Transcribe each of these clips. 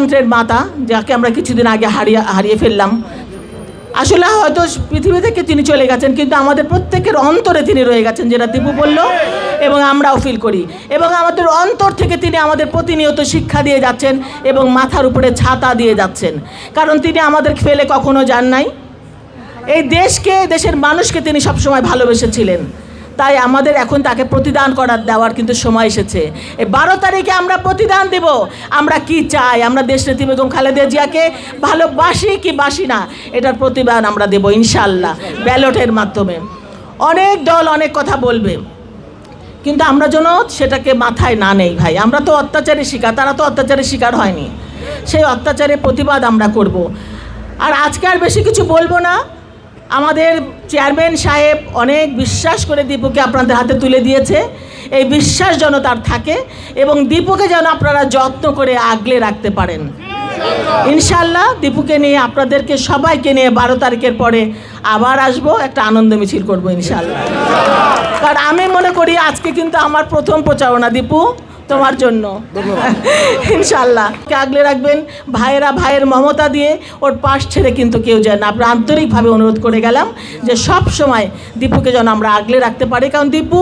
তন্ত্রের মাতা, যাকে আমরা কিছুদিন আগে হারিয়ে ফেললাম। আসলে হয়তো পৃথিবী থেকে তিনি চলে গেছেন, কিন্তু আমাদের প্রত্যেকের অন্তরে তিনি রয়ে গেছেন, যেটা দীপু বলল এবং আমরাও ফিল করি। এবং আমাদের অন্তর থেকে তিনি আমাদের প্রতিনিয়ত শিক্ষা দিয়ে যাচ্ছেন এবং মাথার উপরে ছাতা দিয়ে যাচ্ছেন, কারণ তিনি আমাদের ফেলে কখনো যান নাই। এই দেশকে, দেশের মানুষকে তিনি সবসময় ভালোবেসেছিলেন। তাই আমাদের এখন তাকে প্রতিদান দেওয়ার কিন্তু সময় এসেছে। এই 12 তারিখে আমরা প্রতিদান দেব। আমরা কি চাই, আমরা দেশনেত্রী বেগম খালেদা জিয়াকে ভালোবাসি কি বাসি না, এটার প্রতিদান আমরা দেব ইনশাআল্লাহ ব্যালটের মাধ্যমে। অনেক দল অনেক কথা বলবে, কিন্তু আমরা যেন সেটাকে মাথায় না নেই ভাই। আমরা তো অত্যাচারের শিকার, তারা তো অত্যাচারের শিকার হয়নি। সেই অত্যাচারের প্রতিবাদ আমরা করব। আর আজকে আর বেশি কিছু বলবো না। আমাদের চেয়ারম্যান সাহেব অনেক বিশ্বাস করে দীপুকে আপনাদের হাতে তুলে দিয়েছে। এই বিশ্বাস যেন তার থাকে এবং দীপুকে যেন আপনারা যত্ন করে আগলে রাখতে পারেন ইনশাআল্লাহ। দীপুকে নিয়ে, আপনাদেরকে সবাইকে নিয়ে 12 তারিখের পরে আবার আসবো, একটা আনন্দ মিছিল করবো ইনশাআল্লাহ। কারণ আমি মনে করি আজকে কিন্তু আমার প্রথম প্রচারণা দীপু, তোমার জন্য ইনশাআল্লাহ। আগলে রাখবেন ভাইয়েরা, ভাইয়ের মমতা দিয়ে ওর পাশ ছেড়ে কিন্তু কেউ যায় না। আমরা আন্তরিকভাবে অনুরোধ করে গেলাম যে সব সময় দীপুকে যেন আমরা আগলে রাখতে পারি, কারণ দীপু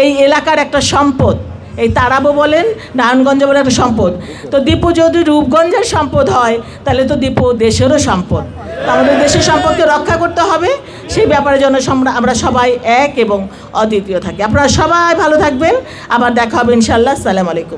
এই এলাকার একটা সম্পদ। এই তারাবো বলেন, নারায়ণগঞ্জ বলে একটা সম্পদ। তো দীপু যদি রূপগঞ্জের সম্পদ হয়, তাহলে তো দীপু দেশেরও সম্পদ। আমাদের দেশের সম্পদকে রক্ষা করতে হবে। সেই ব্যাপারে যেন আমরা সবাই এক এবং অদ্বিতীয় থাকি। আপনারা সবাই ভালো থাকবেন। আবার দেখা হবে ইনশাআল্লাহ। আসসালামু আলাইকুম।